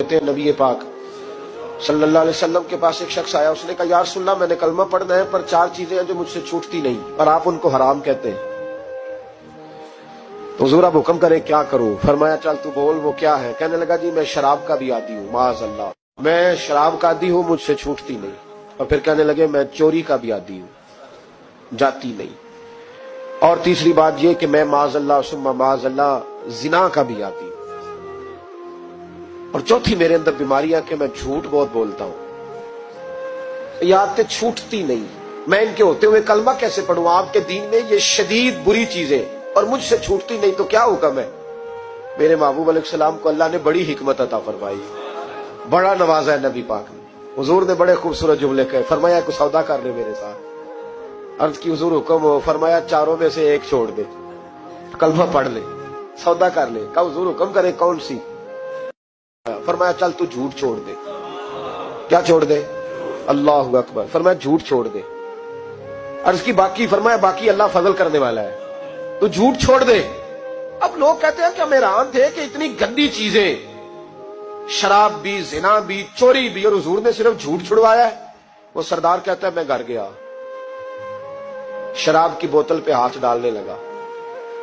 नबी पाक सल्लल्लाहु अलैहि वसल्लम के पास एक शख्स आया। उसने कहा, या रसूलल्लाह, मैंने कलमा पढ़ना है पर 4 चीजें हैं जो मुझसे छूटती नहीं और आप उनको हराम कहते हैं, तो हुजूर आप हुक्म करें क्या करूं? फरमाया, चल तू बोल, वो क्या है? कहने लगा, जी मैं शराब का भी आदी हूँ, माअज़ल्लाह, मैं शराब का आदी हूँ, मुझसे छूटती नहीं। और फिर कहने लगे, मैं चोरी का भी आदी हूँ, जाती नहीं। और तीसरी बात ये कि मैं माअज़ल्लाह सुम्मा माअज़ल्लाह जिना का भी आदी हूँ। और चौथी मेरे अंदर बीमारियां कि मैं झूठ बहुत बोलता हूं। ये आदतें छूटती नहीं, मैं इनके होते हुए कलमा कैसे पढ़ूं? आपके दीन में ये शदीद बुरी चीजें और मुझसे छूटती नहीं, तो क्या हुक्म है? मेरे महबूब अलैहिस्सलाम को अल्लाह ने बड़ी हिकमत अता फरमाई, बड़ा नवाजा है नबी पाक ने। हुजूर ने बड़े खूबसूरत जुमले कहे। फरमाया, कुछ सौदा कर ले मेरे साथ। अर्ज की, हुजूर हुक्म हो? फरमाया, चारों में से एक छोड़ दे, कलमा पढ़ ले, सौदा कर ले। कहा, हुजूर हुक्म करे, कौन सी? फरमाया, चल तू झूठ छोड़ दे। क्या छोड़ दे? अल्लाहु अकबर। फरमाया, झूठ छोड़ दे। अर्ज की, बाकी? फरमाया, बाकी अल्लाह फजल करने वाला है, तू झूठ छोड़ दे। अब लोग कहते हैं कि हम हैरान थे कि इतनी गंदी चीजें, शराब भी, जिना भी, चोरी भी, और हुजूर ने सिर्फ झूठ छुड़वाया है। वो सरदार कहता है, मैं घर गया, शराब की बोतल पे हाथ डालने लगा।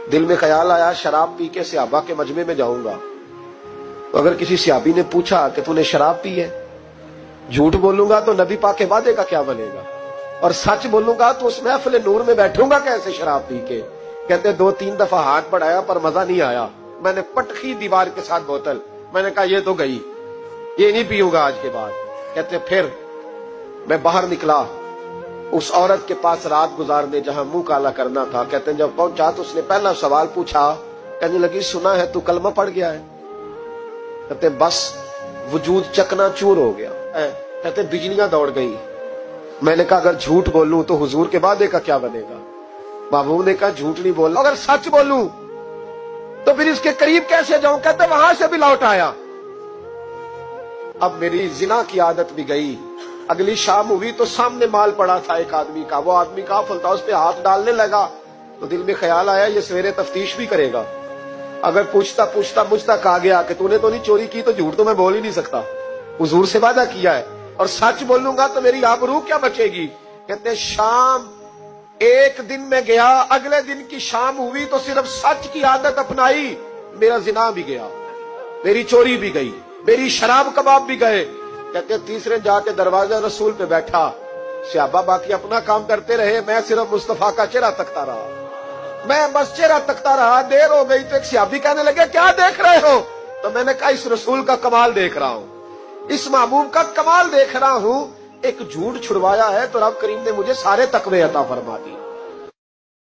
दिल में ख्याल आया, शराब पी के सहाबा के मजमे में जाऊंगा, तो अगर किसी सहाबी ने पूछा कि तूने शराब पी है, झूठ बोलूंगा तो नबी पाक के वादे का क्या बनेगा, और सच बोलूंगा तो उस महफिल नूर में बैठूंगा कैसे शराब पी के? कहते 2-3 दफा हाथ बढ़ाया पर मजा नहीं आया। मैंने पटखी दीवार के साथ बोतल, मैंने कहा ये तो गई, ये नहीं पीऊंगा आज के बाद। कहते फिर मैं बाहर निकला उस औरत के पास रात गुजारने जहां मुंह काला करना था। कहते जब पहुंचा तो उसने पहला सवाल पूछा, कहने लगी, सुना है तू कलमा पढ़ गया है? कहते बस वजूद चकनाचूर हो गया। कहते बिजलियां दौड़ गई। मैंने कहा, अगर झूठ बोलूं तो हुजूर के वादे का क्या बनेगा? महबूब ने कहा, झूठ नहीं बोलना, अगर सच बोलूं तो फिर इसके करीब कैसे जाऊं? कहते वहां से भी लौट आया। अब मेरी जिना की आदत भी गई। अगली शाम हुई तो सामने माल पड़ा था एक आदमी का, वो आदमी काफिल था, उस पर हाथ डालने लगा तो दिल में ख्याल आया, ये सवेरे तफ्तीश भी करेगा। अगर पूछता पूछता मुझ तक आ गया कि तूने तो नहीं चोरी की, तो झूठ तो मैं बोल ही नहीं सकता, हुजूर से वादा किया है, और सच बोलूंगा तो मेरी आबरू क्या बचेगी? कहते शाम एक दिन में गया, अगले दिन की शाम हुई तो सिर्फ सच की आदत अपनाई, मेरा जिना भी गया, मेरी चोरी भी गई, मेरी शराब कबाब भी गए। कहते तीसरे जाके दरवाजा रसूल पे बैठा, सहाबा बाकी अपना काम करते रहे, मैं सिर्फ मुस्तफा का चेहरा तकता रहा, मैं बस चेहरा तकता रहा। देर हो गई तो एक सहाबी कहने लगे, क्या देख रहे हो? तो मैंने कहा, इस रसूल का कमाल देख रहा हूं, इस महबूब का कमाल देख रहा हूं। एक झूठ छुड़वाया है तो रब करीम ने मुझे सारे तकवे अता फरमा दी।